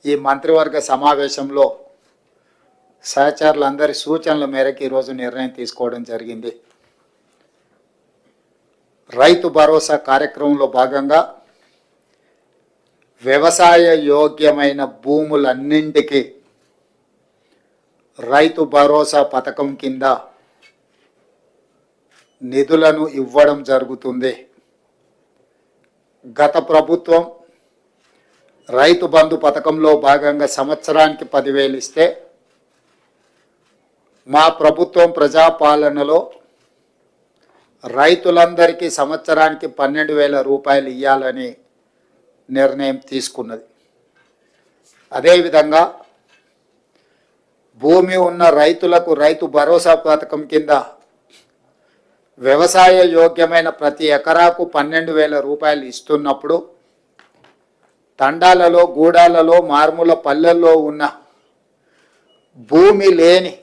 ఈ మంత్రివర్గ సమావేశంలో సహచరులందరి సూచనల మేరకు ఈరోజు నిర్ణయం తీసుకోవడం జరిగింది. రైతు భరోసా కార్యక్రమంలో భాగంగా వ్యవసాయ యోగ్యమైన భూములన్నింటికి రైతు భరోసా పథకం కింద నిధులను ఇవ్వడం జరుగుతుంది. గత ప్రభుత్వం రైతు బంధు పథకంలో భాగంగా సంవత్సరానికి 10,000 ఇస్తే మా ప్రభుత్వం ప్రజాపాలనలో రైతులందరికీ సంవత్సరానికి 12,000 రూపాయలు ఇవ్వాలని నిర్ణయం తీసుకున్నది. అదేవిధంగా భూమి ఉన్న రైతులకు రైతు భరోసా పథకం కింద వ్యవసాయ యోగ్యమైన ప్రతి ఎకరాకు 12,000 రూపాయలు ఇస్తున్నప్పుడు తండాలలో, గూడాలలో, మారుమూల పల్లెల్లో ఉన్న భూమి లేని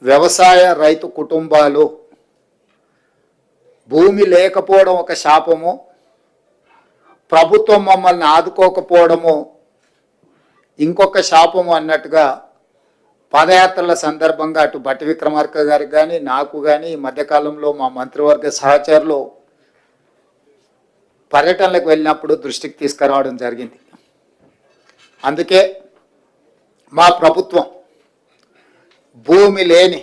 వ్యవసాయ రైతు కుటుంబాలు, భూమి లేకపోవడం ఒక శాపము, ప్రభుత్వం మమ్మల్ని ఆదుకోకపోవడము ఇంకొక శాపము అన్నట్టుగా పాదయాత్రల సందర్భంగా అటు భట్టి విక్రమార్క గారికి కానీ నాకు కానీ ఈ మధ్యకాలంలో మా మంత్రివర్గ సహచరులు పర్యటనలకు వెళ్ళినప్పుడు దృష్టికి తీసుకురావడం జరిగింది. అందుకే మా ప్రభుత్వం భూమి లేని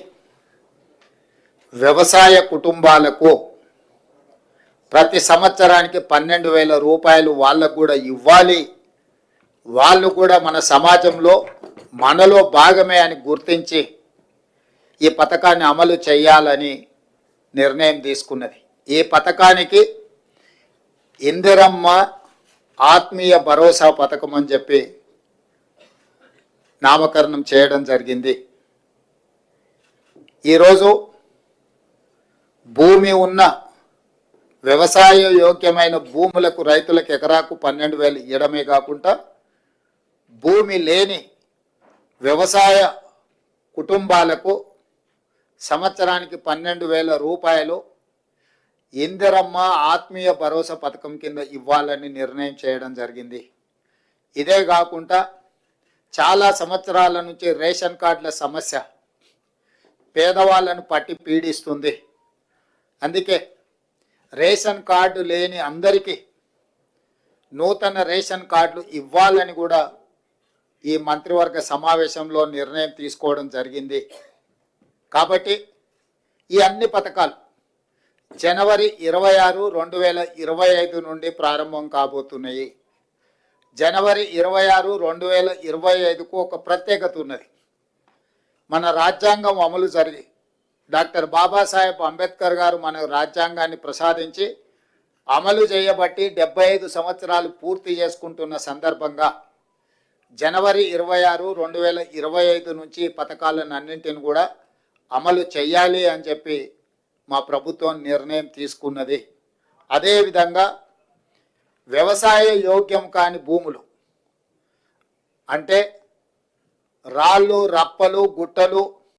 వ్యవసాయ కుటుంబాలకు ప్రతి సంవత్సరానికి 12,000 రూపాయలు వాళ్ళకు కూడా ఇవ్వాలి, వాళ్ళు కూడా మన సమాజంలో మనలో భాగమే అని గుర్తించి ఈ పథకాన్ని అమలు చేయాలని నిర్ణయం తీసుకున్నది. ఈ పథకానికి ఇందిరమ్మ ఆత్మీయ భరోసా పథకం అని చెప్పి నామకరణం చేయడం జరిగింది. ఈరోజు భూమి ఉన్న వ్యవసాయ యోగ్యమైన భూములకు రైతులకు ఎకరాకు 12,000 ఇవ్వడమే కాకుండా భూమి లేని వ్యవసాయ కుటుంబాలకు సంవత్సరానికి 12,000 రూపాయలు ఇందిరమ్మ ఆత్మీయ భరోసా పథకం కింద ఇవ్వాలని నిర్ణయం చేయడం జరిగింది. ఇదే కాకుండా చాలా సంవత్సరాల నుంచి రేషన్ కార్డుల సమస్య పేదవాళ్ళను పట్టి పీడిస్తుంది. అందుకే రేషన్ కార్డు లేని అందరికీ నూతన రేషన్ కార్డులు ఇవ్వాలని కూడా ఈ మంత్రివర్గ సమావేశంలో నిర్ణయం తీసుకోవడం జరిగింది. కాబట్టి ఈ అన్ని పథకాలు జనవరి 26, 2025 నుండి ప్రారంభం కాబోతున్నాయి. జనవరి 26, 2025కు ఒక ప్రత్యేకత ఉన్నది. మన రాజ్యాంగం అమలు జరిగి డాక్టర్ బాబాసాహెబ్ అంబేద్కర్ గారు మన రాజ్యాంగాన్ని ప్రసాదించి అమలు చేయబట్టి 75 సంవత్సరాలు పూర్తి చేసుకుంటున్న సందర్భంగా జనవరి 26, 2025 నుంచి పథకాలను అన్నింటిని కూడా అమలు చేయాలి అని చెప్పి మా ప్రభుత్వం నిర్ణయం తీసుకున్నది. అదేవిధంగా వ్యవసాయ యోగ్యం కాని భూములు అంటే రాళ్ళు, రప్పలు, గుట్టలు